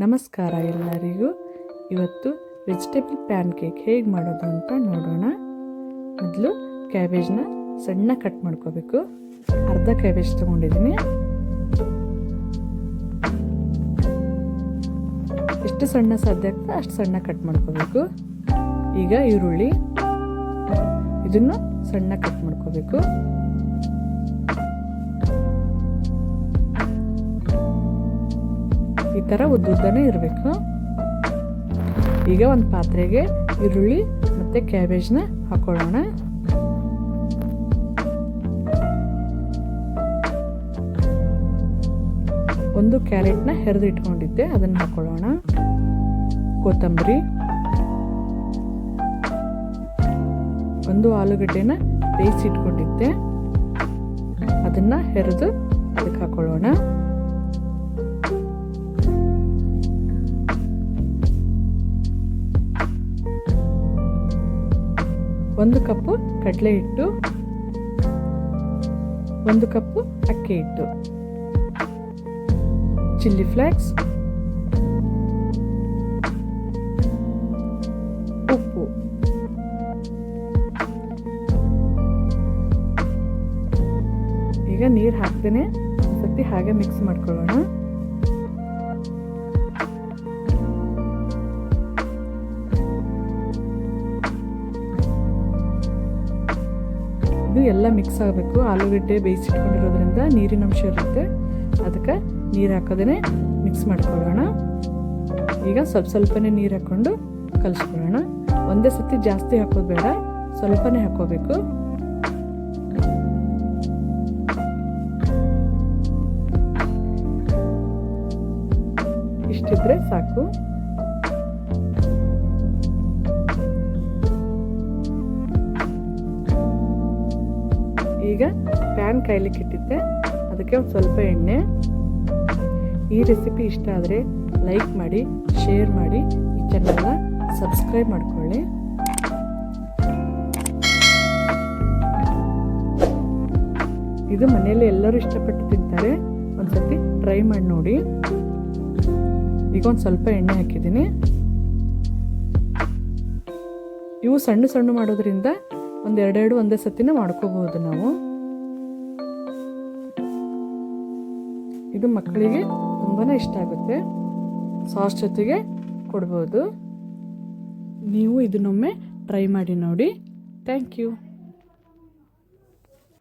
ನಮಸ್ಕಾರ ಎಲ್ಲರಿಗೂ. ಇವತ್ತು ವೆಜಿಟೇಬಲ್ ಪ್ಯಾನ್ ಕೇಕ್ ಹೇಗೆ ಮಾಡೋದು ಅಂತ ನೋಡೋಣ. ಮೊದಲು ಕ್ಯಾಬೇಜ್ನ ಸಣ್ಣ ಕಟ್ ಮಾಡ್ಕೋಬೇಕು. ಅರ್ಧ ಕ್ಯಾಬೇಜ್ ತೊಗೊಂಡಿದ್ದೀನಿ. ಎಷ್ಟು ಸಣ್ಣ ಸಾಧ್ಯ ಆಗ್ತದೆ ಅಷ್ಟು ಸಣ್ಣ ಕಟ್ ಮಾಡ್ಕೋಬೇಕು. ಈಗ ಈರುಳ್ಳಿ, ಇದನ್ನು ಸಣ್ಣ ಕಟ್ ಮಾಡ್ಕೋಬೇಕು. ಈ ಥರ ಉದ್ದುದ್ದನೇ ಇರಬೇಕು. ಈಗ ಒಂದು ಪಾತ್ರೆಗೆ ಈರುಳ್ಳಿ ಮತ್ತು ಕ್ಯಾಬೇಜ್ನ ಹಾಕೊಳ್ಳೋಣ. ಒಂದು ಕ್ಯಾರೆಟ್ನ ಹೆರೆದು ಇಟ್ಕೊಂಡಿದ್ದೆ, ಅದನ್ನು ಹಾಕೊಳ್ಳೋಣ. ಕೊತ್ತಂಬರಿ, ಒಂದು ಆಲೂಗಡ್ಡೆನ ಬೇಯಿಸಿ ಇಟ್ಕೊಂಡಿದ್ದೆ, ಅದನ್ನು ಹೆರೆದು ಅದಕ್ಕೆ ಹಾಕೊಳ್ಳೋಣ. ಒಂದು ಕಪ್ಪು ಕಡಲೆ ಹಿಟ್ಟು, ಒಂದು ಕಪ್ಪು ಅಕ್ಕಿ ಹಿಟ್ಟು, ಚಿಲ್ಲಿ ಫ್ಲೇಕ್ಸ್, ಉಪ್ಪು, ಈಗ ನೀರು ಹಾಕ್ತೇನೆ. ಒಂದ್ಸತಿ ಹಾಗೆ ಮಿಕ್ಸ್ ಮಾಡ್ಕೊಳ್ಳೋಣ. ಎಲ್ಲ ಮಿಕ್ಸ್ ಆಗಬೇಕು. ಆಲೂಗಡ್ಡೆ ಬೇಯಿಸಿಟ್ಕೊಂಡಿರೋದ್ರಿಂದ ನೀರಿನ ಅಂಶ ಇರುತ್ತೆ, ಅದಕ್ಕೆ ನೀರು ಹಾಕೋದೇ ಮಿಕ್ಸ್ ಮಾಡ್ಕೊಳ್ಳೋಣ. ಈಗ ಸ್ವಲ್ಪನೇ ನೀರು ಹಾಕ್ಕೊಂಡು ಕಲಿಸ್ಕೊಳ್ಳೋಣ. ಒಂದೇ ಸತಿ ಜಾಸ್ತಿ ಹಾಕೋದು ಬೇಡ, ಸ್ವಲ್ಪನೇ ಹಾಕೋಬೇಕು. ಇಷ್ಟಿದ್ರೆ ಸಾಕು. ಈಗ ಪ್ಯಾನ್ ಕಾಯ್ಲಿಕ್ಕೆ ಇಟ್ಟಿದ್ದೆ, ಅದಕ್ಕೆ ಒಂದು ಸ್ವಲ್ಪ ಎಣ್ಣೆ. ಈ ರೆಸಿಪಿ ಇಷ್ಟ ಆದರೆ ಲೈಕ್ ಮಾಡಿ, ಶೇರ್ ಮಾಡಿ, ಈ ಚಾನಲ್ನ ಸಬ್ಸ್ಕ್ರೈಬ್ ಮಾಡ್ಕೊಳ್ಳಿ. ಇದು ಮನೆಯಲ್ಲಿ ಎಲ್ಲರೂ ಇಷ್ಟಪಟ್ಟು ತಿಂತಾರೆ, ಒಂದ್ಸತಿ ಟ್ರೈ ಮಾಡಿ ನೋಡಿ. ಈಗ ಒಂದು ಸ್ವಲ್ಪ ಎಣ್ಣೆ ಹಾಕಿದ್ದೀನಿ. ಇವು ಸಣ್ಣ ಸಣ್ಣ ಮಾಡೋದ್ರಿಂದ ಒಂದೆರಡೆರಡು ಒಂದೇ ಸತಿನ ಮಾಡ್ಕೋಬಹುದು ನಾವು. ಇದು ಮಕ್ಕಳಿಗೆ ತುಂಬಾ ಇಷ್ಟ ಆಗುತ್ತೆ, ಸಾಸ್ ಜೊತೆಗೆ ಕೊಡ್ಬೋದು. ನೀವು ಇದನ್ನೊಮ್ಮೆ ಟ್ರೈ ಮಾಡಿ ನೋಡಿ. Thank you.